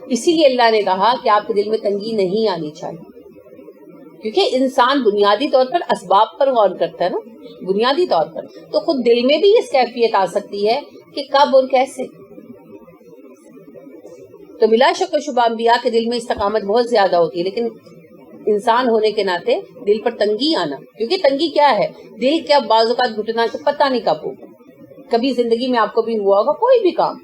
اسی لیے اللہ نے کہا کہ آپ کے دل میں تنگی نہیں آنی چاہیے، کیونکہ انسان بنیادی طور پر اسباب پر غور کرتا ہے نا، بنیادی طور پر تو خود دل میں بھی اس کیفیت آ سکتی ہے کہ کب اور کیسے. تو بلا شک و شبہ انبیاء کے دل میں استقامت بہت زیادہ ہوتی ہے، لیکن انسان ہونے کے ناطے دل پر تنگی آنا، کیونکہ تنگی کیا ہے، دل کیا بعض اوقات گھٹنا تو پتہ نہیں کب ہوگا. کبھی زندگی میں آپ کو بھی ہوا ہوگا کوئی بھی کام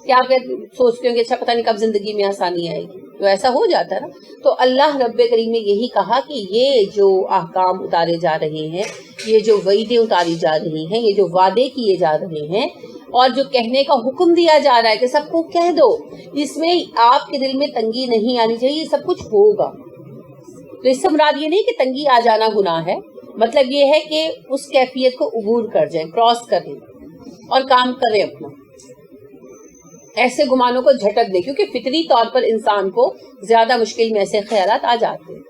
کہ آپ سوچتے ہوں گے اچھا پتہ نہیں کب زندگی میں آسانی آئے گی، تو ایسا ہو جاتا ہے نا. تو اللہ رب کریم نے یہی کہا کہ یہ جو احکام اتارے جا رہے ہیں، یہ جو وعیدیں اتاری جا رہی ہیں، یہ جو وعدے کیے جا رہے ہیں اور جو کہنے کا حکم دیا جا رہا ہے کہ سب کو کہہ دو، اس میں آپ کے دل میں تنگی نہیں آنی چاہیے، یہ سب کچھ ہوگا. تو اس سے مراد یہ نہیں کہ تنگی آ جانا گناہ ہے، مطلب یہ ہے کہ اس کیفیت کو عبور کر جائیں، کراس کر لیں اور کام کریں اپنا، ایسے گمانوں کو جھٹک دیں، کیونکہ فطری طور پر انسان کو زیادہ مشکل میں ایسے خیالات آ جاتے ہیں.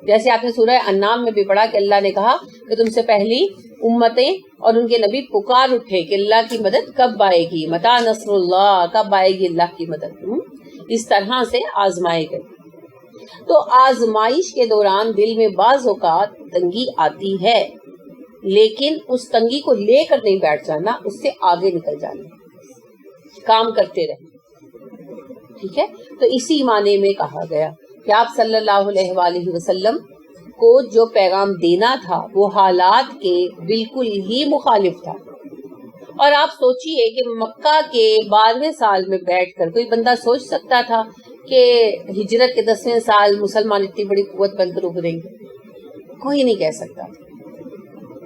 جیسے آپ نے سورہ انعام میں بھی پڑھا کہ اللہ نے کہا کہ تم سے پہلی امتیں اور ان کے نبی پکار اٹھے کہ اللہ کی مدد کب آئے گی، متى نصر اللہ، کب آئے گی اللہ کی مدد. اس طرح سے آزمائے گئے. تو آزمائش کے دوران دل میں بعض اوقات تنگی آتی ہے، لیکن اس تنگی کو لے کر نہیں بیٹھ جانا، اس سے آگے نکل جانا، کام کرتے رہے. ٹھیک ہے، تو اسی معنی میں کہا گیا کہ آپ صلی اللہ علیہ وآلہ وسلم کو جو پیغام دینا تھا وہ حالات کے بالکل ہی مخالف تھا. اور آپ سوچئے کہ مکہ کے 12ویں سال میں بیٹھ کر کوئی بندہ سوچ سکتا تھا کہ ہجرت کے 10ویں سال مسلمان اتنی بڑی قوت بن کر ابھریں گے؟ کوئی نہیں کہہ سکتا.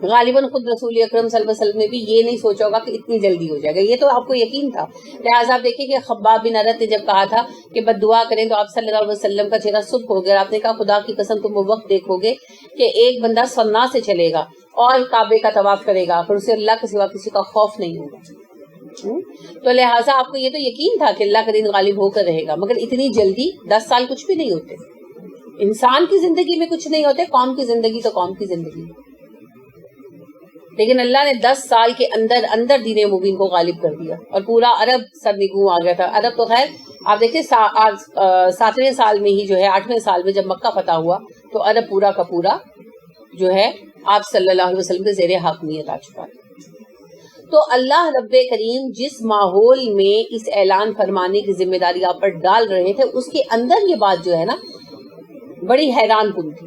غالباً خود رسول اکرم صلی اللہ علیہ وسلم نے بھی یہ نہیں سوچا ہوگا کہ اتنی جلدی ہو جائے گا، یہ تو آپ کو یقین تھا. لہٰذا آپ دیکھیں کہ خباب بن ارت نے جب کہا تھا کہ بد دعا کریں تو آپ صلی اللہ علیہ وسلم کا چہرہ سرخ ہو گیا. آپ نے کہا خدا کی قسم تم وہ وقت دیکھو گے کہ ایک بندہ صنعاء سے چلے گا اور کعبے کا طواف کرے گا، پھر اسے اللہ کے سوا کسی کا خوف نہیں ہوگا. تو لہٰذا آپ کو یہ تو یقین تھا کہ اللہ کا دین غالب ہو کر رہے گا، مگر اتنی جلدی 10 سال کچھ بھی نہیں ہوتے. انسان کی زندگی میں کچھ نہیں ہوتے، قوم کی زندگی تو قوم کی زندگی. لیکن اللہ نے 10 سال کے اندر دین مبین کو غالب کر دیا اور پورا عرب سرنگوں آ گیا تھا. عرب تو خیر آپ دیکھیں 7ویں سال میں ہی جو ہے 8ویں سال میں جب مکہ فتح ہوا تو عرب پورا کا پورا جو ہے آپ صلی اللہ علیہ وسلم کے زیر حاکمیت آ چکا ہے. تو اللہ رب کریم جس ماحول میں اس اعلان فرمانے کی ذمہ داری آپ پر ڈال رہے تھے، اس کے اندر یہ بات جو ہے نا بڑی حیران کن تھی.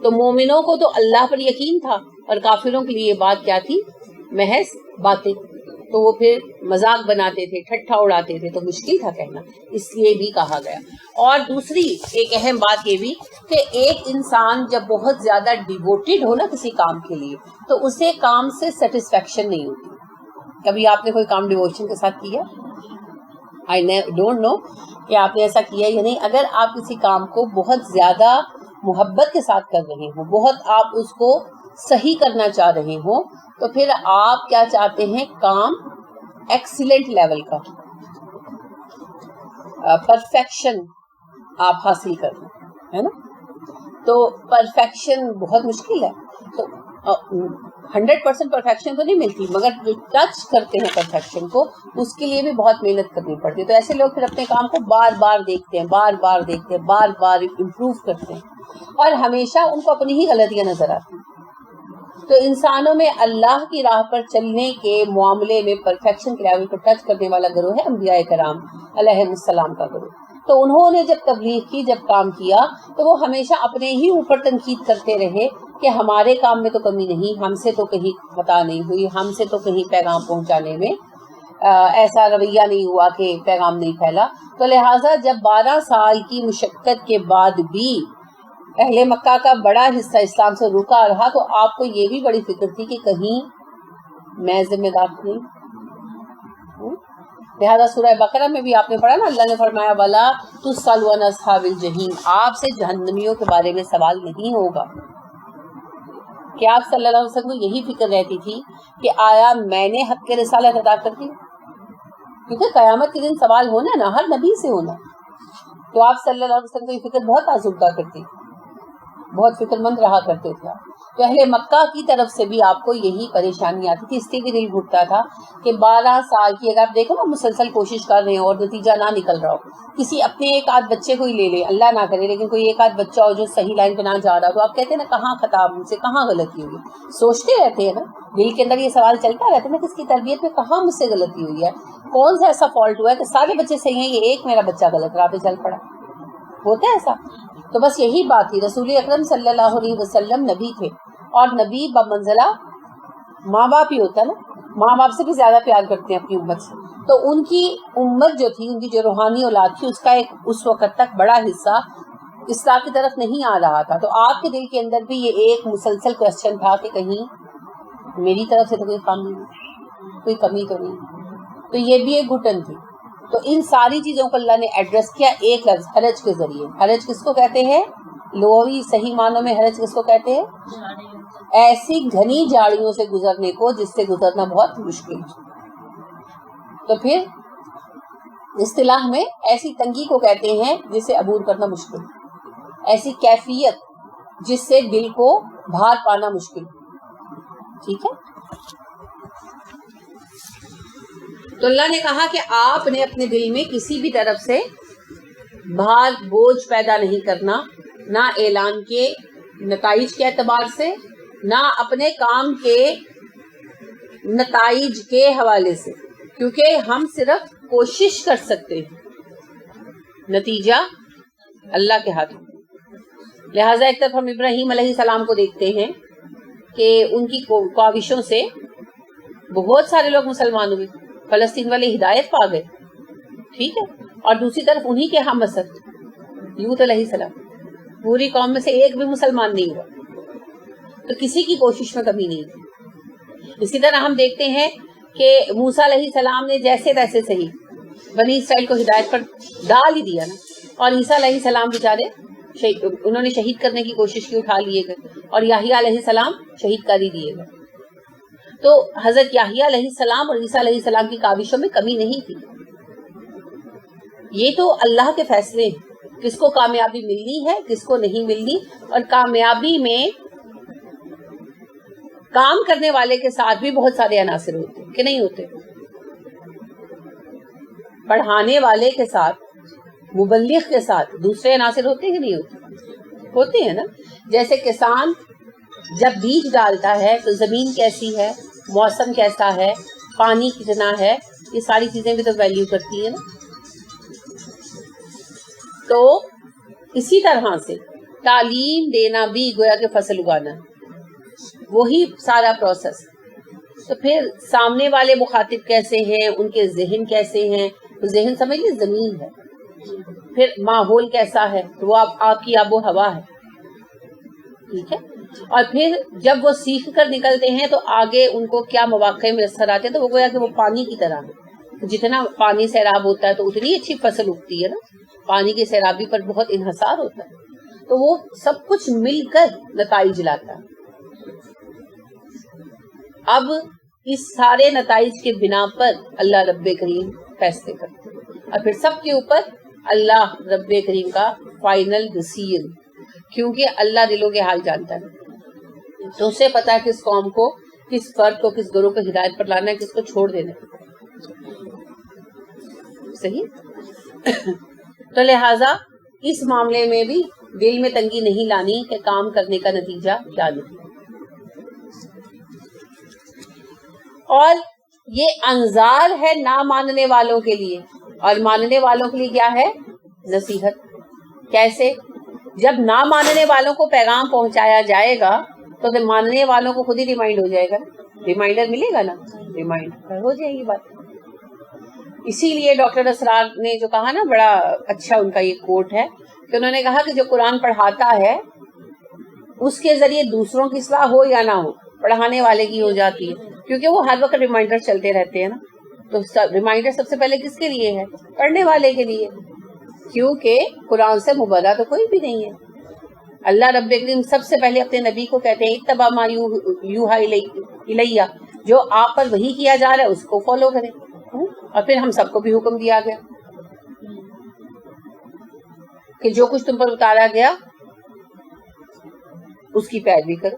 تو مومنوں کو تو اللہ پر یقین تھا اور کافروں کے لیے یہ بات کیا تھی؟ محض باتیں. تو وہ پھر مذاق بناتے تھے، ٹھٹھا اڑاتے تھے، تو مشکل تھا کہنا، اس لیے بھی کہا گیا. اور دوسری ایک اہم بات یہ بھی کہ ایک انسان جب بہت زیادہ ڈیووٹیڈ ہو نا کسی کام کے لیے تو اسے کام سے سیٹسفیکشن نہیں ہوتی. کبھی آپ نے کوئی کام ڈیووشن کے ساتھ کیا؟ آئی ڈونٹ نو کہ آپ نے ایسا کیا یا نہیں. اگر آپ کسی کام کو بہت زیادہ محبت کے ساتھ کر رہے ہوں، بہت آپ اس کو صحیح کرنا چاہ رہے ہوں، تو پھر آپ کیا چاہتے ہیں؟ کام ایکسیلنٹ لیول کا، پرفیکشن آپ حاصل کرنا ہے نا. تو پرفیکشن بہت مشکل ہے. تو 100% پرفیکشن تو نہیں ملتی، مگر جو ٹچ کرتے ہیں پرفیکشن کو اس کے لیے بھی بہت محنت کرنی پڑتی ہے. تو ایسے لوگ پھر اپنے کام کو بار بار دیکھتے ہیں، بار بار دیکھتے ہیں، بار بار امپروو کرتے ہیں، اور ہمیشہ ان کو اپنی ہی غلطیاں نظر آتی ہیں. تو انسانوں میں اللہ کی راہ پر چلنے کے معاملے میں پرفیکشن کے لیول کو ٹچ کرنے والا گروہ ہے انبیاء کرام علیہ السلام کا گروہ. تو انہوں نے جب تبلیغ کی، جب کام کیا، تو وہ ہمیشہ اپنے ہی اوپر تنقید کرتے رہے کہ ہمارے کام میں تو کمی نہیں، ہم سے تو کہیں خطا نہیں ہوئی، ہم سے تو کہیں پیغام پہنچانے میں ایسا رویہ نہیں ہوا کہ پیغام نہیں پھیلا. تو لہٰذا جب 12 سال کی مشقت کے بعد بھی اہل مکہ کا بڑا حصہ اسلام سے رکا رہا، تو آپ کو یہ بھی بڑی فکر تھی کہ کہیں میں ذمہ دار نہیں. لہذا سورہ بقرہ میں بھی آپ نے پڑھا نا، اللہ نے فرمایا وَلَا تُسْأَلُ عَنْ أَصْحَابِ الْجَحِيمِ، آپ سے جہنمیوں کے بارے میں سوال نہیں ہوگا. کہ آپ صلی اللہ علیہ وسلم کو یہی فکر رہتی تھی کہ آیا میں نے حق کے رسالت ادا کر دی؟ کیونکہ قیامت کے دن سوال ہونا نا، ہر نبی سے ہونا. تو آپ صلی اللہ علیہ وسلم کو یہ فکر بہت آزردہ کرتی، بہت فکر مند رہا کرتے تھے. تو اہل مکہ کی طرف سے بھی آپ کو یہی پریشانی آتی تھی، اس لیے بھی دل گھٹتا تھا کہ 12 سال کی اگر آپ دیکھو نا مسلسل کوشش کر رہے ہیں اور نتیجہ نہ نکل رہا ہو، کسی اپنے ایک آدھ بچے کو ہی لے لے، اللہ نہ کرے لیکن کوئی ایک آدھ بچہ ہو جو صحیح لائن پہ نہ جا رہا، تو آپ کہتے ہیں نا کہاں خطا مجھ سے، کہاں غلطی ہوئی، سوچتے رہتے ہیں نا، دل کے اندر یہ سوال چلتا رہتا ہے نا، کس کی تربیت میں کہاں مجھ سے غلطی ہوئی ہے، کون سا ایسا فالٹ ہوا ہے کہ سارے بچے صحیح ہیں، یہ ایک میرا بچہ غلط راہ پہ چل پڑا، ہوتا ہے ایسا۔ تو بس یہی بات تھی، رسول اکرم صلی اللہ علیہ وسلم نبی تھے، اور نبی بمنزلہ ماں باپ ہی ہوتا ہے نا، ماں باپ سے بھی زیادہ پیار کرتے ہیں اپنی امت سے، تو ان کی امت جو تھی، ان کی جو روحانی اولاد تھی، اس کا ایک اس وقت تک بڑا حصہ اصلاح کی طرف نہیں آ رہا تھا، تو آپ کے دل کے اندر بھی یہ ایک مسلسل کوشچن تھا کہ کہیں میری طرف سے تو کوئی خامی نہیں، کوئی کمی تو نہیں، تو یہ بھی ایک گھٹن تھی۔ تو ان ساری چیزوں کو اللہ نے ایڈریس کیا ایک لفظ حرج کے ذریعے۔ حرج کس کو کہتے ہیں؟ لغوی صحیح معنوں میں حرج کس کو کہتے ہیں؟ ایسی گھنی جھاڑیوں سے گزرنے کو جس سے گزرنا بہت مشکل۔ تو پھر اصطلاح میں ایسی تنگی کو کہتے ہیں جس سے عبور کرنا مشکل، ایسی کیفیت جس سے دل کو بھار پانا مشکل، ٹھیک ہے۔ تو اللہ نے کہا کہ آپ نے اپنے دل میں کسی بھی طرف سے بھار بوجھ پیدا نہیں کرنا، نہ اعلان کے نتائج کے اعتبار سے، نہ اپنے کام کے نتائج کے حوالے سے، کیونکہ ہم صرف کوشش کر سکتے ہیں، نتیجہ اللہ کے ہاتھ میں۔ لہٰذا ایک طرف ہم ابراہیم علیہ السلام کو دیکھتے ہیں کہ ان کی کاوشوں سے بہت سارے لوگ مسلمان ہوئے، فلسطین والے ہدایت پا گئے، ٹھیک ہے، اور دوسری طرف انہی کے ہم اثر لوط علیہ السلام، پوری قوم میں سے ایک بھی مسلمان نہیں ہوا، تو کسی کی کوشش میں کمی نہیں تھی۔ اسی طرح ہم دیکھتے ہیں کہ موسیٰ علیہ السلام نے جیسے تیسے صحیح بنی اسرائیل کو ہدایت پر ڈال ہی دیا نا، اور عیسیٰ علیہ السلام بیچارے انہوں نے شہید کرنے کی کوشش کی، اٹھا لیے گئے، اور یحییٰ علیہ السلام شہید کر ہی دیے گئے۔ تو حضرت یحییٰ علیہ السلام اور عیسیٰ علیہ السلام کی کاوشوں میں کمی نہیں تھی۔ یہ تو اللہ کے فیصلے ہیں، کس کو کامیابی ملنی ہے کس کو نہیں ملنی، اور کامیابی میں کام کرنے والے کے ساتھ بھی بہت سارے عناصر ہوتے ہیں کہ نہیں ہوتے، پڑھانے والے کے ساتھ، مبلغ کے ساتھ دوسرے عناصر ہوتے ہیں کہ نہیں ہوتے؟ ہوتے ہیں نا۔ جیسے کسان جب بیج ڈالتا ہے تو زمین کیسی ہے، موسم کیسا ہے، پانی کتنا ہے، یہ ساری چیزیں بھی تو ویلیو کرتی ہیں نا۔ تو اسی طرح سے تعلیم دینا بھی گویا کہ فصل اگانا ہے، وہی سارا پروسیس۔ تو پھر سامنے والے مخاطب کیسے ہیں، ان کے ذہن کیسے ہیں، ذہن سمجھ لیں زمین ہے، پھر ماحول کیسا ہے، تو وہ آپ کی آب و ہوا ہے، ٹھیک ہے، اور پھر جب وہ سیکھ کر نکلتے ہیں تو آگے ان کو کیا مواقع میسر آتے ہیں، تو وہ گویا کہ وہ پانی کی طرح ہے، جتنا پانی سیراب ہوتا ہے تو اتنی اچھی فصل اگتی ہے نا، پانی کی سیرابی پر بہت انحصار ہوتا ہے، تو وہ سب کچھ مل کر نتائج لاتا ہے۔ اب اس سارے نتائج کے بنا پر اللہ رب کریم فیصلے کرتے ہیں، اور پھر سب کے اوپر اللہ رب کریم کا فائنل ڈیسیژن، کیونکہ اللہ دلوں کے حال جانتا ہے، تو اسے پتا ہے کس قوم کو، کس فرد کو، کس گروہ کو ہدایت پر لانا ہے، کس کو چھوڑ دینا ہے، صحیح۔ تو لہٰذا اس معاملے میں بھی دل میں تنگی نہیں لانی کہ کام کرنے کا نتیجہ کیا نہیں، اور یہ انذار ہے نہ ماننے والوں کے لیے، اور ماننے والوں کے لیے کیا ہے؟ نصیحت۔ کیسے؟ جب نہ ماننے والوں کو پیغام پہنچایا جائے گا تو ماننے والوں کو خود ہی ریمائنڈ ہو جائے گا، ریمائنڈر ملے گا نا، ریمائنڈر ہو جائے گی بات۔ اسی لیے ڈاکٹر اسرار نے جو کہا نا، بڑا اچھا ان کا یہ کوٹ ہے کہ انہوں نے کہا کہ جو قرآن پڑھاتا ہے اس کے ذریعے دوسروں کی اصلاح ہو یا نہ ہو، پڑھانے والے کی ہو جاتی ہے، کیونکہ وہ ہر وقت ریمائنڈر چلتے رہتے ہیں نا، تو ریمائنڈر سب سے پہلے کس کے لیے ہے؟ پڑھنے والے کے لیے، کیونکہ قرآن سے مبرا تو کوئی بھی نہیں ہے۔ اللہ رب کریم سب سے پہلے اپنے نبی کو کہتے ہیں اتبع ما یوحی الیہ، جو آپ پر وحی کیا جا رہا ہے اس کو فالو کریں، اور پھر ہم سب کو بھی حکم دیا گیا کہ جو کچھ تم پر اتارا گیا اس کی پیروی کرو،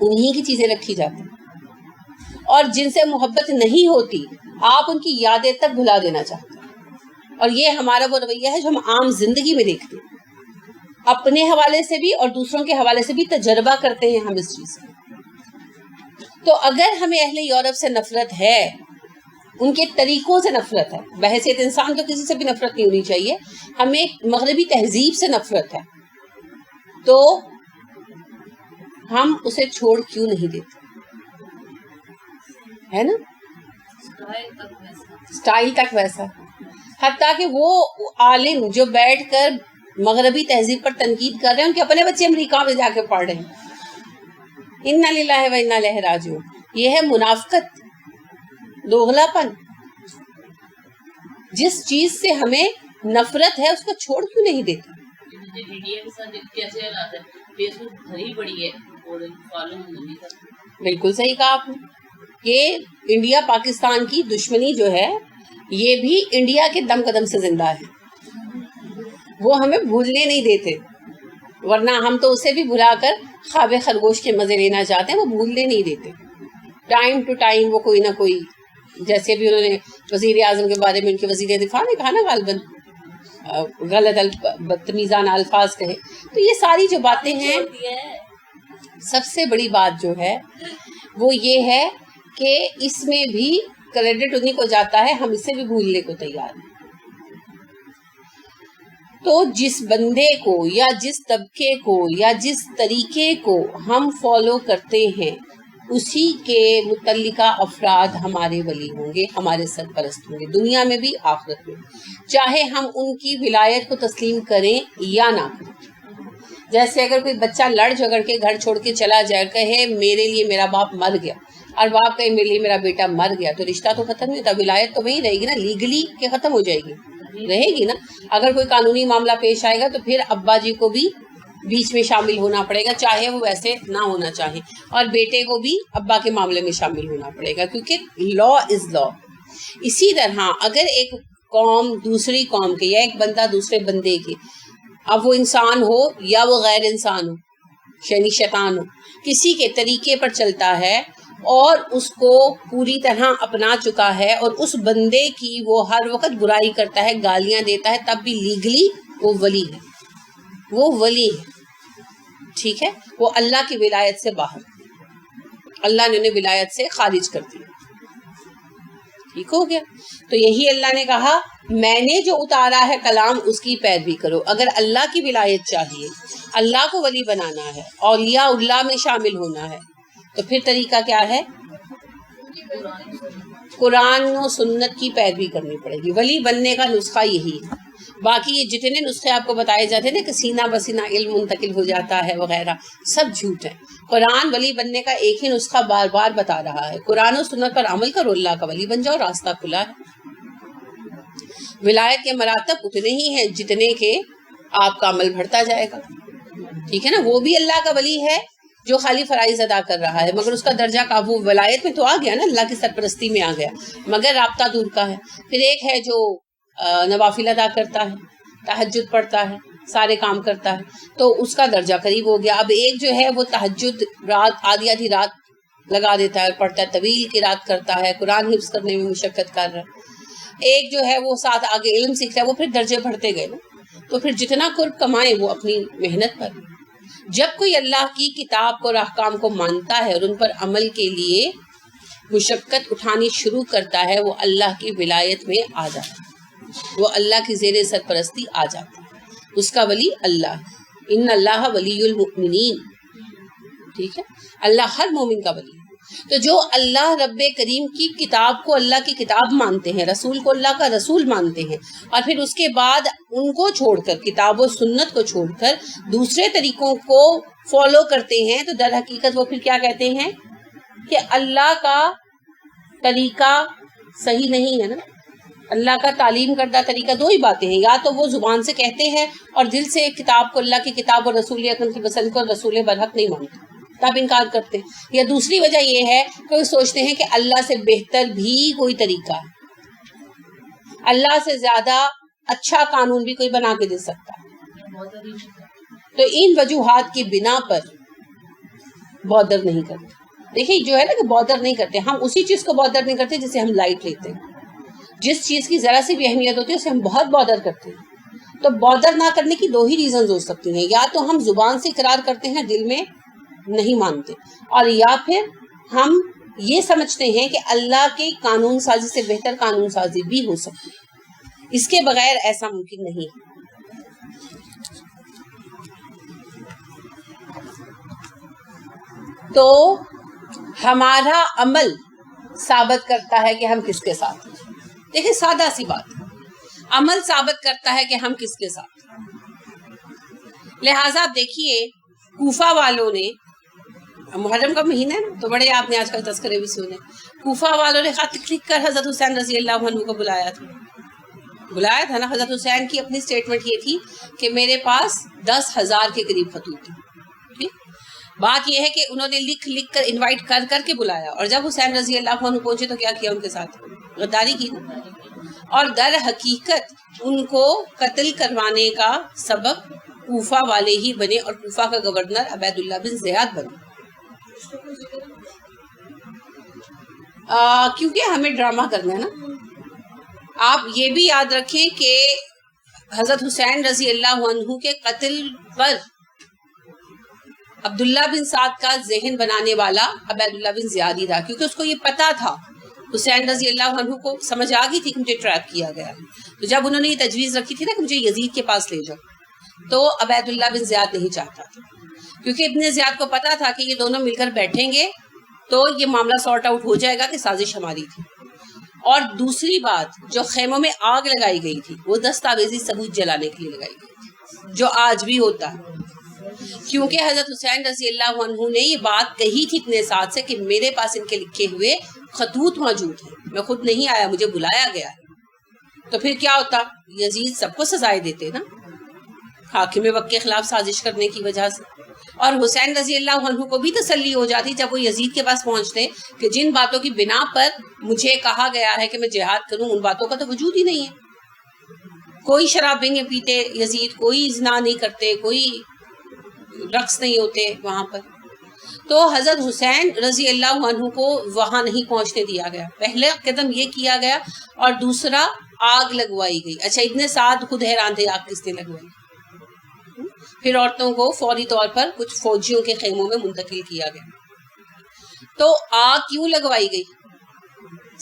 انہی کی چیزیں رکھی جاتی, اور جن سے محبت نہیں ہوتی آپ ان کی یادیں تک بھلا دینا چاہتے ہیں. اور یہ ہمارا وہ رویہ ہے جو ہم عام زندگی میں دیکھتے ہیں, اپنے حوالے سے بھی اور دوسروں کے حوالے سے بھی تجربہ کرتے ہیں ہم اس چیز کا. تو اگر ہمیں اہل یورپ سے نفرت ہے, ان کے طریقوں سے نفرت ہے, بحیثیت انسان تو کسی سے بھی نفرت نہیں ہونی چاہیے, ہمیں مغربی تہذیب سے نفرت ہے, تو ہم اسے چھوڑ کیوں نہیں دیتے, ہے نا؟ سٹائل تک ویسا, حتیٰ کہ وہ عالم جو بیٹھ کر مغربی تہذیب پر تنقید کر رہے ہیں, ان کے اپنے بچے امریکہ میں جا کے پڑھ رہے ہیں. انا للہ و انا الیہ راجعون. یہ ہے منافقت, دوغلا پن. جس چیز سے ہمیں نفرت ہے اس کو چھوڑ کیوں نہیں دیتے. انڈیا کے ساتھ کیسے حالات ہے, فیس بک بھری پڑی ہے اور بالکل صحیح کہا آپ نے. یہ انڈیا پاکستان کی دشمنی جو ہے یہ بھی انڈیا کے دم قدم سے زندہ ہے, وہ ہمیں بھولنے نہیں دیتے, ورنہ ہم تو اسے بھی بھلا کر خواب خرگوش کے مزے لینا چاہتے ہیں, وہ بھولنے نہیں دیتے. ٹائم ٹو ٹائم وہ کوئی نہ کوئی, جیسے بھی انہوں نے وزیر اعظم کے بارے میں ان کے وزیر دفاع نے کہا نا غالباً غلط بدتمیزانہ الفاظ کہے. تو یہ ساری جو باتیں ہیں, سب سے بڑی بات جو ہے وہ یہ ہے کہ اس میں بھی کریڈٹ انہیں کو جاتا ہے, ہم اسے بھی بھولنے کو تیار ہیں. تو جس بندے کو یا جس طبقے کو یا جس طریقے کو ہم فالو کرتے ہیں اسی کے متعلقہ افراد ہمارے ولی ہوں گے, ہمارے سرپرست ہوں گے, دنیا میں بھی آخرت میں, چاہے ہم ان کی ولایت کو تسلیم کریں یا نہ کریں. جیسے اگر کوئی بچہ لڑ جھگڑ کے گھر چھوڑ کے چلا جائے, کہے میرے لیے میرا باپ مر گیا, اور باپ کہے میرے لیے میرا بیٹا مر گیا, تو رشتہ تو ختم نہیں ہوتا, ولایت تو وہیں رہے گی نا, لیگلی کہ ختم ہو جائے گی, رہے گی نا. اگر کوئی قانونی معاملہ پیش آئے گا تو پھر ابا جی کو بھی بیچ میں شامل ہونا پڑے گا, چاہے وہ ویسے نہ ہونا چاہے, اور بیٹے کو بھی ابا کے معاملے میں شامل ہونا پڑے گا, کیونکہ لا از لا. اسی طرح اگر ایک قوم دوسری قوم کے یا ایک بندہ دوسرے بندے کے, اب وہ انسان ہو یا وہ غیر انسان ہو, یعنی شیطان ہو, کسی کے طریقے پر چلتا ہے اور اس کو پوری طرح اپنا چکا ہے, اور اس بندے کی وہ ہر وقت برائی کرتا ہے, گالیاں دیتا ہے, تب بھی لیگلی وہ ولی ہے, وہ ولی ہے. ٹھیک ہے, وہ اللہ کی ولایت سے باہر, اللہ نے انہیں ولایت سے خارج کر دیا. ٹھیک ہو گیا. تو یہی اللہ نے کہا میں نے جو اتارا ہے کلام اس کی پیروی کرو. اگر اللہ کی ولایت چاہیے, اللہ کو ولی بنانا ہے, اولیاء اللہ میں شامل ہونا ہے, تو پھر طریقہ کیا ہے؟ قرآن و سنت کی پیروی کرنی پڑے گی. ولی بننے کا نسخہ یہی ہے. باقی یہ جتنے نسخے آپ کو بتائے جاتے ہیں نا کہ سینہ بسینہ علم منتقل ہو جاتا ہے وغیرہ, سب جھوٹ ہے. قرآن ولی بننے کا ایک ہی نسخہ بار بار بتا رہا ہے, قرآن و سنت پر عمل کرو, اللہ کا ولی بن جاؤ, راستہ کھلا ہے. ولایت کے مراتب اتنے ہی ہیں جتنے کہ آپ کا عمل بڑھتا جائے گا. ٹھیک ہے نا, وہ بھی اللہ کا ولی ہے جو خالی فرائض ادا کر رہا ہے, مگر اس کا درجہ قابو ولایت میں تو آ گیا نا, اللہ کی سرپرستی میں آ گیا, مگر رابطہ دور کا ہے. پھر ایک ہے جو نوافل ادا کرتا ہے, تہجد پڑھتا ہے, سارے کام کرتا ہے, تو اس کا درجہ قریب ہو گیا. اب ایک جو ہے وہ تہجد رات آدھی آدھی رات لگا دیتا ہے, پڑھتا ہے, طویل کی رات کرتا ہے, قرآن حفظ کرنے میں مشقت کر رہا ہے. ایک جو ہے وہ ساتھ آگے علم سیکھ رہا ہے, وہ پھر درجے بڑھتے گئے نا. تو پھر جتنا قرب کمائے وہ اپنی محنت پر. جب کوئی اللہ کی کتاب کو اور احکام کو مانتا ہے اور ان پر عمل کے لیے مشقت اٹھانی شروع کرتا ہے, وہ اللہ کی ولایت میں آ جاتا ہے, وہ اللہ کی زیر سرپرستی آ جاتا ہے, اس کا ولی اللہ ہے. ان اللہ ولی المؤمنین. ٹھیک ہے, اللہ ہر مومن کا ولی ہے. تو جو اللہ رب کریم کی کتاب کو اللہ کی کتاب مانتے ہیں, رسول کو اللہ کا رسول مانتے ہیں, اور پھر اس کے بعد ان کو چھوڑ کر, کتاب و سنت کو چھوڑ کر دوسرے طریقوں کو فالو کرتے ہیں, تو در حقیقت وہ پھر کیا کہتے ہیں کہ اللہ کا طریقہ صحیح نہیں ہے نا. اللہ کا تعلیم کردہ طریقہ دو ہی باتیں ہیں, یا تو وہ زبان سے کہتے ہیں اور دل سے کتاب کو, اللہ کی کتاب اور رسول اکرم کی پسند کو رسول برحق نہیں مانتے, تب انکار کرتے ہیں. یا دوسری وجہ یہ ہے کہ وہ سوچتے ہیں کہ اللہ سے بہتر بھی کوئی طریقہ ہے, اللہ سے زیادہ اچھا قانون بھی کوئی بنا کے دے سکتا ہے. تو ان وجوہات کی بنا پر بادر نہیں کرتے. دیکھیے جو ہے نا کہ بادر نہیں کرتے, ہم اسی چیز کو بادر نہیں کرتے جسے ہم لائٹ لیتے ہیں. جس چیز کی ذرا سی بھی اہمیت ہوتی ہے اسے ہم بہت بادر کرتے ہیں. تو بادر نہ کرنے کی دو ہی ریزنز ہو سکتی ہیں, یا تو ہم زبان سے اقرار کرتے ہیں دل میں نہیں مانتے, اور یا پھر ہم یہ سمجھتے ہیں کہ اللہ کے قانون سازی سے بہتر قانون سازی بھی ہو سکتی ہے. اس کے بغیر ایسا ممکن نہیں ہے. تو ہمارا عمل ثابت کرتا ہے کہ ہم کس کے ساتھ ہیں. دیکھیں سادہ سی بات, عمل ثابت کرتا ہے کہ ہم کس کے ساتھ ہیں. لہٰذا آپ دیکھیے کوفہ والوں نے, محرم کا مہینہ ہے نا تو بڑے آپ نے آج کل تذکرے بھی سنے, کوفہ والوں نے خط لکھ کر حضرت حسین رضی اللہ عنہ کو بلایا تھا نا. حضرت حسین کی اپنی سٹیٹمنٹ یہ تھی کہ میرے پاس 10,000 کے قریب خطوط تھے. بات یہ ہے کہ انہوں نے لکھ کر انوائٹ کر کے بلایا, اور جب حسین رضی اللہ عنہ پہنچے تو کیا کیا ان کے ساتھ, غداری کی نا. اور در حقیقت ان کو قتل کروانے کا سبب کوفہ والے ہی بنے, اور کوفہ کا گورنر عبید اللہ بن زیاد بنے. کیونکہ ہمیں ڈرامہ کرنا ہے نا. آپ یہ بھی یاد رکھیں کہ حضرت حسین رضی اللہ عنہ کے قتل پر عبداللہ بن سعد کا ذہن بنانے والا عبید اللہ بن زیاد ہی تھا, کیونکہ اس کو یہ پتا تھا, حسین رضی اللہ عنہ کو سمجھ آ گئی تھی کہ مجھے ٹریپ کیا گیا. تو جب انہوں نے یہ تجویز رکھی تھی نا کہ مجھے یزید کے پاس لے جاؤ, تو عبید اللہ بن زیاد نہیں چاہتا تھا, کیونکہ ابن زیاد کو پتا تھا کہ یہ دونوں مل کر بیٹھیں گے تو یہ معاملہ سارٹ آؤٹ ہو جائے گا کہ سازش ہماری تھی. اور دوسری بات, جو خیموں میں آگ لگائی گئی تھی وہ دستاویزی ثبوت جلانے کے لیے لگائی گئی تھی, جو آج بھی ہوتا ہے. کیونکہ حضرت حسین رضی اللہ عنہ نے یہ بات کہی تھی اپنے ساتھ سے کہ میرے پاس ان کے لکھے ہوئے خطوط موجود ہیں, میں خود نہیں آیا, مجھے بلایا گیا ہے. تو پھر کیا ہوتا, یزید سب کو سزائے دیتے نا حاکم وقت کے خلاف سازش کرنے کی وجہ سے. اور حسین رضی اللہ عنہ کو بھی تسلی ہو جاتی جب وہ یزید کے پاس پہنچتے کہ جن باتوں کی بنا پر مجھے کہا گیا ہے کہ میں جہاد کروں ان باتوں کا تو وجود ہی نہیں ہے. کوئی شرابیں نہیں پیتے یزید, کوئی زنا نہیں کرتے, کوئی رقص نہیں ہوتے وہاں پر. تو حضرت حسین رضی اللہ عنہ کو وہاں نہیں پہنچنے دیا گیا. پہلے قدم یہ کیا گیا, اور دوسرا آگ لگوائی گئی. اچھا ابن سعد خود حیران تھے آگ کس نے لگوائی. پھر عورتوں کو فوری طور پر کچھ فوجیوں کے خیموں میں منتقل کیا گیا. تو آگ کیوں لگوائی گئی؟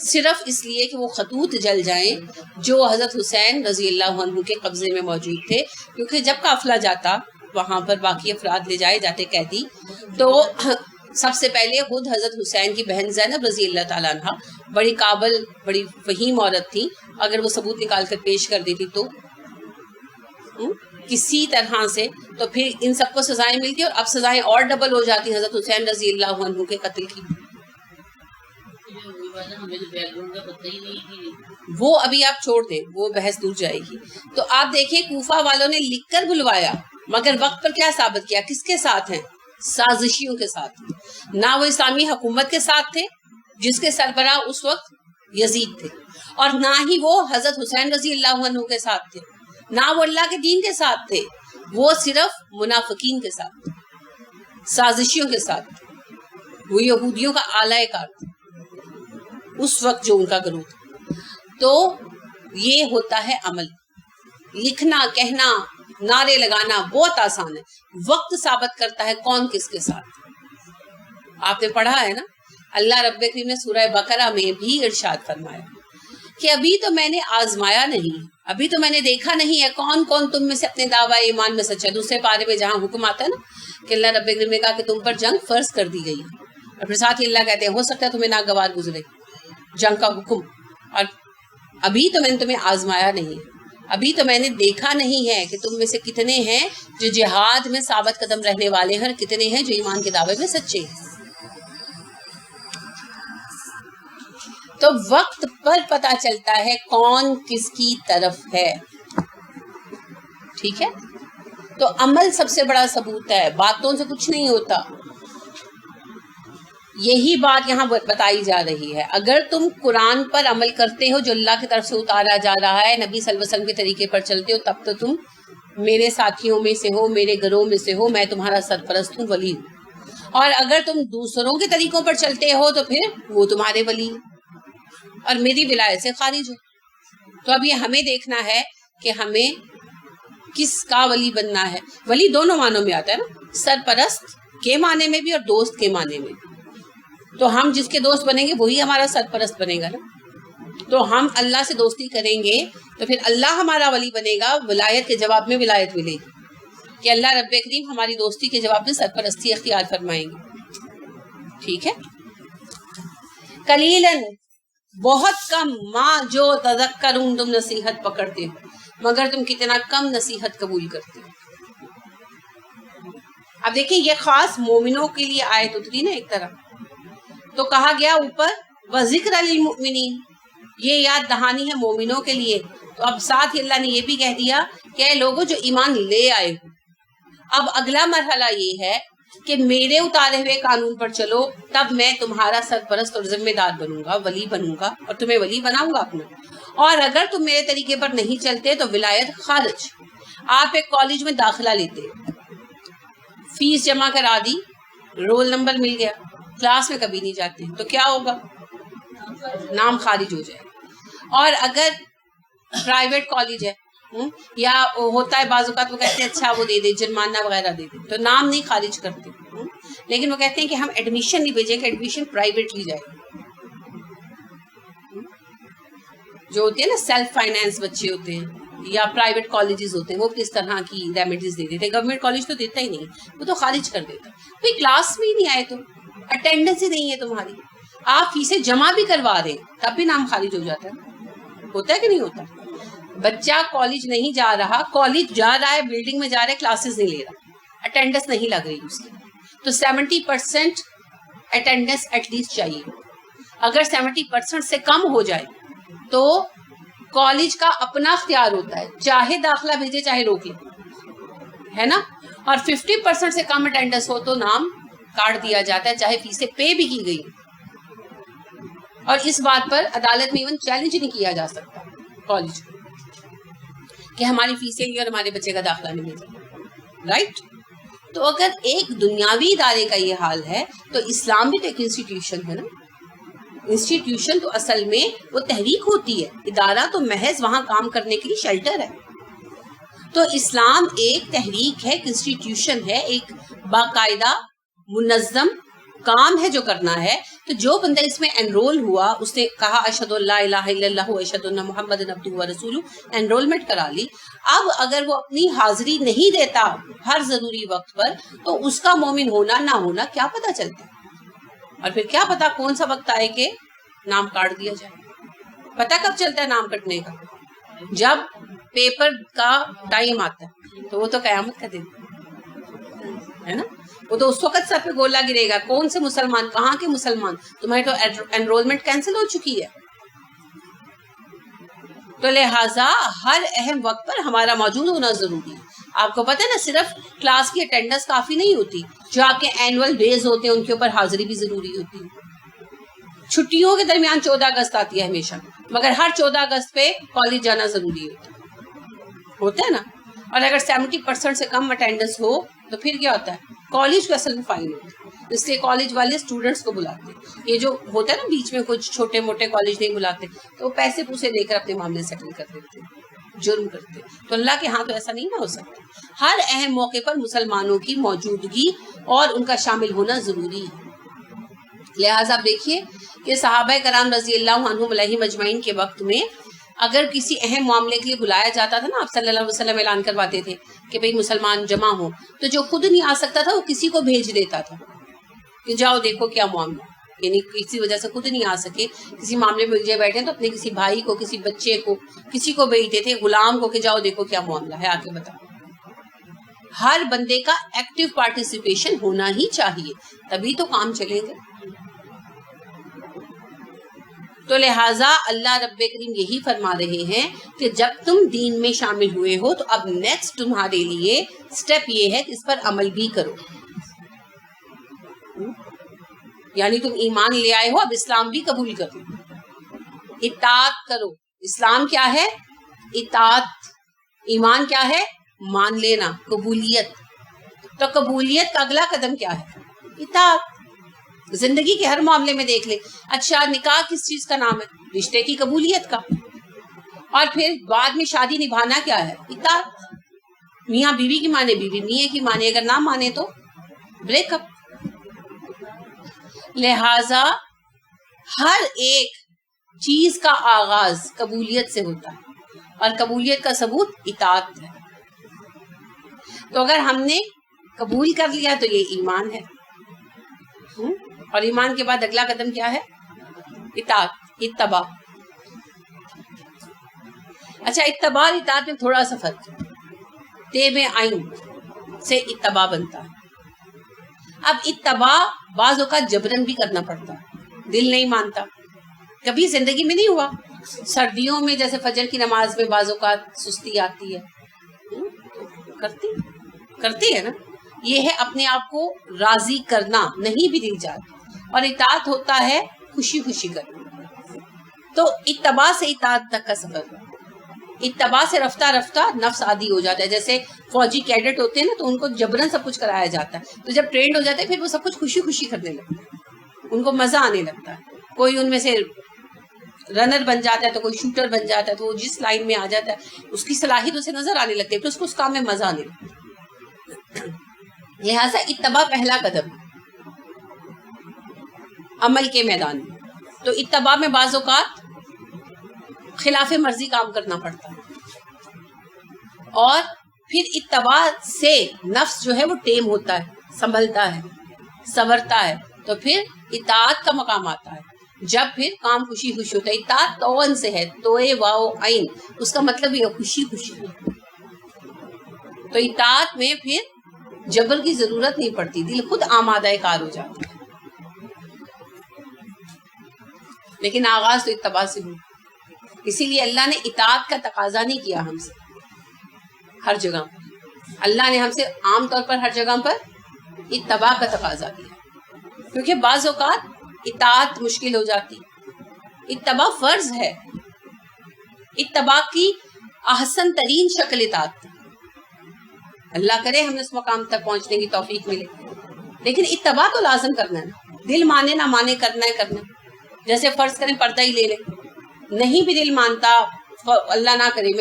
صرف اس لیے کہ وہ خطوط جل جائیں جو حضرت حسین رضی اللہ عنہ کے قبضے میں موجود تھے. کیونکہ جب قافلہ جاتا وہاں پر باقی افراد لے جائے جاتے قیدی, تو سب سے پہلے خود حضرت حسین کی بہن زینب رضی اللہ تعالیٰ عنہ, بڑی قابل بڑی فہیم عورت تھی, اگر وہ ثبوت نکال کر پیش کر دیتی تو کسی طرح سے, تو پھر ان سب کو سزائیں ملتی, اور اب سزائیں اور ڈبل ہو جاتی حضرت حسین رضی اللہ عنہ کے قتل کی. وہ ابھی آپ چھوڑ دیں, وہ بحث دور جائے گی. تو آپ دیکھیں کوفہ والوں نے لکھ کر بلوایا, مگر وقت پر کیا ثابت کیا, کس کے ساتھ ہیں, سازشیوں کے ساتھ. نہ وہ اسلامی حکومت کے ساتھ تھے جس کے سربراہ اس وقت یزید تھے, اور نہ ہی وہ حضرت حسین رضی اللہ عنہ کے ساتھ تھے, نہ وہ اللہ کے دین کے ساتھ تھے. وہ صرف منافقین کے ساتھ تھے, سازشیوں کے ساتھ تھے. وہ یہودیوں کا اعلی کار تھے اس وقت جو ان کا گروہ تھا. تو یہ ہوتا ہے عمل. لکھنا, کہنا, نعرے لگانا بہت آسان ہے, وقت ثابت کرتا ہے کون کس کے ساتھ. آپ نے پڑھا ہے نا, اللہ رب کریم نے سورہ بقرہ میں بھی ارشاد فرمایا کہ ابھی تو میں نے آزمایا نہیں, ابھی تو میں نے دیکھا نہیں ہے کون کون تم میں سے اپنے دعویٰ ایمان میں سچا. دوسرے پارے میں جہاں حکم آتا ہے نا کہ اللہ رب کریم نے کہا کہ تم پر جنگ فرض کر دی گئی, اور پھر ساتھ ہی اللہ کہتے ہیں ہو سکتا ہے تمہیں ناگوار گزرے جنگ کا حکم, اور ابھی تو میں نے تمہیں آزمایا نہیں, ابھی تو میں نے دیکھا نہیں ہے کہ تم میں سے کتنے ہیں جو جہاد میں ثابت قدم رہنے والے ہیں, اور کتنے ہیں جو ایمان کے دعوے میں سچے ہیں. تو وقت پر پتا چلتا ہے کون کس کی طرف ہے. ٹھیک ہے, تو عمل سب سے بڑا ثبوت ہے, باتوں سے کچھ نہیں ہوتا. یہی بات یہاں بتائی جا رہی ہے. اگر تم قرآن پر عمل کرتے ہو جو اللہ کی طرف سے اتارا جا رہا ہے, نبی صلی اللہ علیہ وسلم کے طریقے پر چلتے ہو, تب تو تم میرے ساتھیوں میں سے ہو, میرے گھروں میں سے ہو, میں تمہارا سرپرست ہوں, ولی ہوں. اور اگر تم دوسروں کے طریقوں پر چلتے ہو تو پھر وہ تمہارے ولی اور میری ولایت سے خارج ہو. تو اب یہ ہمیں دیکھنا ہے کہ ہمیں کس کا ولی بننا ہے. ولی دونوں معنوں میں آتا ہے نا, سرپرست کے معنی میں بھی اور دوست کے معنی میں بھی. تو ہم جس کے دوست بنیں گے وہی ہمارا سرپرست بنے گا نا. تو ہم اللہ سے دوستی کریں گے تو پھر اللہ ہمارا ولی بنے گا, ولایت کے جواب میں ولایت ملے گی کہ اللہ رب کریم ہماری دوستی کے جواب میں سرپرستی اختیار فرمائیں گے. ٹھیک ہے. قلیلاً بہت کم, ما جو تذکرون تم نصیحت پکڑتے ہو, مگر تم کتنا کم نصیحت قبول کرتے ہو. اب دیکھیں یہ خاص مومنوں کے لیے آیت اتری نا ایک طرح. تو کہا گیا اوپر وذکر للمؤمنین, یہ یاد دہانی ہے مومنوں کے لیے. تو اب ساتھ ہی اللہ نے یہ بھی کہہ دیا کہ اے لوگوں جو ایمان لے آئے ہو, اب اگلا مرحلہ یہ ہے کہ میرے اتارے ہوئے قانون پر چلو, تب میں تمہارا سرپرست اور ذمہ دار بنوں گا, ولی بنوں گا اور تمہیں ولی بناؤں گا اپنا. اور اگر تم میرے طریقے پر نہیں چلتے تو ولایت خارج. آپ ایک کالج میں داخلہ لیتے, فیس جمع کرا دی, رول نمبر مل گیا, کلاس میں کبھی نہیں جاتے تو کیا ہوگا؟ نام خارج ہو جائے. اور اگر پرائیویٹ کالج ہے یا ہوتا ہے بعض اوقات وہ کہتے ہیں اچھا وہ دے دے, جرمانہ وغیرہ دے دے, تو نام نہیں خارج کرتے, لیکن وہ کہتے ہیں کہ ہم ایڈمیشن نہیں بھیجیں کہ ایڈمیشن پرائیویٹ لی جائے. جو ہوتے ہیں نا سیلف فائنینس بچے ہوتے ہیں یا پرائیویٹ کالجز ہوتے ہیں, وہ کس طرح کی ریمیڈیز دے دیتے ہیں. گورنمنٹ کالج تو دیتا ہی نہیں, وہ تو خارج کر دیتا. بھائی کلاس میں ہی نہیں آئے تو اٹینڈنس ہی نہیں ہے تمہاری, آپ فیسیں جمع بھی کروا رہے تب بھی نام خارج ہو جاتا ہے. ہوتا ہے کہ نہیں ہوتا؟ بچہ کالج نہیں جا رہا, کالج جا رہا ہے, بلڈنگ میں جا رہا ہے, کلاسز نہیں لے رہا, اٹینڈنس نہیں لگ رہی اس کی, تو 70% اٹینڈنس ایٹ لیسٹ چاہیے. اگر 70% سے کم ہو جائے تو کالج کا اپنا اختیار ہوتا ہے, چاہے داخلہ بھیجے چاہے روک لے, ہے نا. اور 50% سے کم اٹینڈنس ہو تو نام کاٹ دیا جاتا ہے, چاہے فیسیں پے بھی کی گئی. اور اس بات پر عدالت میں ایون چیلنج نہیں کیا جا سکتا کالج کو کہ ہماری فیسیں لی اور ہمارے بچے کا داخلہ نہیں بھیجا, رائٹ. تو اگر ایک دنیاوی ادارے کا یہ حال ہے تو اسلام بھی تو ایک انسٹیٹیوشن ہے نا. انسٹیٹیوشن تو اصل میں وہ تحریک ہوتی ہے, ادارہ تو محض وہاں کام کرنے کے لیے شیلٹر ہے. تو اسلام ایک تحریک ہے, ایک انسٹیٹیوشن ہے, ایک باقاعدہ منظم کام ہے جو کرنا ہے. تو جو بندہ اس میں انرول ہوا, اس نے کہا اشہد ان لا الہ الا اللہ اشہد ان محمد عبدہ ورسولہ, انرولمنٹ کرا لی. اب اگر وہ اپنی حاضری نہیں دیتا ہر ضروری وقت پر تو اس کا مومن ہونا نہ ہونا کیا پتہ چلتا. اور پھر کیا پتا کون سا وقت آئے کہ نام کاٹ دیا جائے. پتہ کب چلتا ہے نام کٹنے کا؟ جب پیپر کا ٹائم آتا ہے, تو وہ تو قیامت کا دن ہے نا. وہ تو اس وقت سب پہ گولا گرے گا, کون سے مسلمان, کہاں کے مسلمان, تمہاری تو انرولمنٹ کینسل ہو چکی ہے. تو لہٰذا ہر اہم وقت پر ہمارا موجود ہونا ضروری ہے. آپ کو پتہ ہے نا, صرف کلاس کی اٹینڈنس کافی نہیں ہوتی, جو آپ کے اینول ڈیز ہوتے ہیں ان کے اوپر حاضری بھی ضروری ہوتی ہے. چھٹیوں کے درمیان 14 اگست آتی ہے ہمیشہ, مگر ہر 14 اگست پہ کالج جانا ضروری ہوتا ہے نا. اور اگر 70% سے کم اٹینڈنس ہو تو پھر کیا ہوتا ہے؟ کالج کو اصل میں فائن ہوتا ہے. اس لیے کالج والے اسٹوڈنٹس کو بلاتے ہیں. یہ جو ہوتا ہے نا بیچ میں کچھ چھوٹے موٹے کالج نہیں بلاتے, تو وہ پیسے پوسے دے کر اپنے معاملے سیٹل کر دیتے ہیں, جرم کرتے. تو اللہ کے ہاں تو ایسا نہیں نہ ہو سکتا. ہر اہم موقع پر مسلمانوں کی موجودگی اور ان کا شامل ہونا ضروری ہے. لہٰذا آپ دیکھیے کہ صحابہ کرام رضی اللہ عنہم علیہم اجمعین کے وقت میں اگر کسی اہم معاملے کے لیے بلایا جاتا تھا نا, آپ صلی اللہ علیہ وسلم اعلان کرواتے تھے کہ بھئی مسلمان جمع ہو, تو جو خود نہیں آ سکتا تھا وہ کسی کو بھیج دیتا تھا کہ جاؤ دیکھو کیا معاملہ. یعنی کسی وجہ سے خود نہیں آ سکے, کسی معاملے میں الجھے بیٹھے تو اپنے کسی بھائی کو, کسی بچے کو, کسی کو بھیجتے تھے, غلام کو, کہ جاؤ دیکھو کیا معاملہ ہے, آ کے بتاؤ. ہر بندے کا ایکٹیو پارٹیسپیشن ہونا ہی چاہیے, تبھی تو کام چلے گا. تو لہٰذا اللہ رب کریم یہی فرما رہے ہیں کہ جب تم دین میں شامل ہوئے ہو تو اب نیکسٹ تمہارے لیے سٹیپ یہ ہے کہ اس پر عمل بھی کرو. یعنی تم ایمان لے آئے ہو, اب اسلام بھی قبول کرو, اطاعت کرو. اسلام کیا ہے؟ اطاعت. ایمان کیا ہے؟ مان لینا, قبولیت. تو قبولیت کا اگلا قدم کیا ہے؟ اطاعت. زندگی کے ہر معاملے میں دیکھ لیں. اچھا نکاح کس چیز کا نام ہے؟ رشتے کی قبولیت کا. اور پھر بعد میں شادی نبھانا کیا ہے؟ اطاعت. میاں بیوی کی مانے، بیوی میاں کی مانے، اگر نہ مانے تو بریک اپ. لہذا ہر ایک چیز کا آغاز قبولیت سے ہوتا ہے، اور قبولیت کا ثبوت اطاعت ہے. تو اگر ہم نے قبول کر لیا تو یہ ایمان ہے. اور ایمان کے بعد اگلا قدم کیا ہے؟ اطاعت، اتباع. اچھا اتباع اور اطاعت میں تھوڑا سا فرق ہے. تیب عین سے اتباع بنتا ہے. اب اتباع بعض اوقات جبرن بھی کرنا پڑتا ہے، دل نہیں مانتا. کبھی زندگی میں نہیں ہوا؟ سردیوں میں جیسے فجر کی نماز میں بعض اوقات سستی آتی ہے، کرتی ہے نا. یہ ہے اپنے آپ کو راضی کرنا، نہیں بھی دل چاہتا. اور اطاعت ہوتا ہے خوشی خوشی کرنا. تو اتباع سے اطاعت تک کا سفر ہے. اتباع سے رفتہ رفتہ نفس عادی ہو جاتا ہے. جیسے فوجی کیڈٹ ہوتے ہیں نا، تو ان کو جبرن سب کچھ کرایا جاتا ہے. تو جب ٹرینڈ ہو جاتے ہیں پھر وہ سب کچھ خوشی خوشی کرنے لگتے ہیں، ان کو مزہ آنے لگتا ہے. کوئی ان میں سے رنر بن جاتا ہے تو کوئی شوٹر بن جاتا ہے، تو وہ جس لائن میں آ جاتا ہے اس کی صلاحیت اسے نظر آنے لگتی ہے، پھر اس کو اس کام میں مزہ آنے لگتا ہے. لہٰذا اتباع پہلا قدم عمل کے میدان میں. تو اتباع میں بعض اوقات خلاف مرضی کام کرنا پڑتا ہے. اور پھر اتباع سے نفس جو ہے وہ ٹیم ہوتا ہے، سنبھلتا ہے، سنورتا ہے. تو پھر اطاعت کا مقام آتا ہے جب پھر کام خوشی خوشی ہوتا ہے. اطاعت توان سے ہے، توئے واو عین، اس کا مطلب یہ خوشی خوشی. تو اطاعت میں پھر جبر کی ضرورت نہیں پڑتی، دل خود آمادہ کار ہو جاتا ہے. لیکن آغاز تو اتباع سے ہو. اسی لیے اللہ نے اطاعت کا تقاضا نہیں کیا ہم سے ہر جگہ پر. اللہ نے ہم سے عام طور پر ہر جگہ پر اتباع کا تقاضا کیا، کیونکہ بعض اوقات اطاعت مشکل ہو جاتی. اتباع فرض ہے. اتباع کی احسن ترین شکل اطاعت. اللہ کرے ہمیں اس مقام تک پہنچنے کی توفیق ملے. لیکن اتباع تو لازم کرنا ہے، دل مانے نہ مانے کرنا ہے کرنا. جیسے فرض کریں پردہ ہی لے لیں، نہیں بھی دل مانتا، اللہ نہ کرے.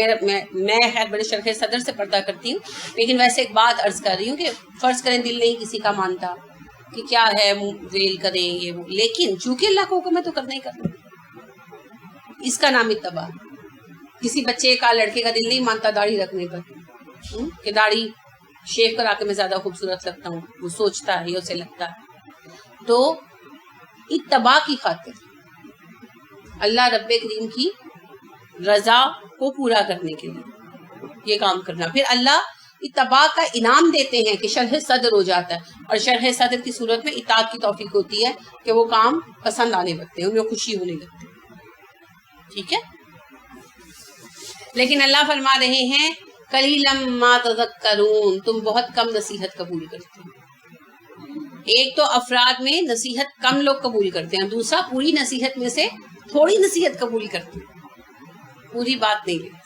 میں خیر بڑے شرح صدر سے پردہ کرتی ہوں، لیکن ویسے ایک بات عرض کر رہی ہوں کہ فرض کریں دل نہیں کسی کا مانتا کہ کیا ہے ویل کریں یہ وہ، لیکن چونکہ اللہ کو حکم ہے تو کرنا ہی کرنا. اس کا نام اتباع. کسی بچے کا، لڑکے کا دل نہیں مانتا داڑھی رکھنے پر، کہ داڑھی شیو کرا کے میں زیادہ خوبصورت لگتا ہوں، وہ سوچتا ہے، یہ اسے لگتا ہے. تو اتباع کی خاطر اللہ رب کریم کی رضا کو پورا کرنے کے لیے یہ کام کرنا. پھر اللہ اتباع کا انعام دیتے ہیں کہ شرح صدر ہو جاتا ہے. اور شرح صدر کی صورت میں اطاعت کی توفیق ہوتی ہے کہ وہ کام پسند آنے لگتے ہیں، ان میں خوشی ہونے لگتی ہے. ٹھیک ہے. لیکن اللہ فرما رہے ہیں قلیلا ما تذکرون، تم بہت کم نصیحت قبول کرتے ہو. ایک تو افراد میں نصیحت کم لوگ قبول کرتے ہیں، دوسرا پوری نصیحت میں سے تھوڑی نصیحت قبول کرتے ہیں، پوری بات نہیں لیتے.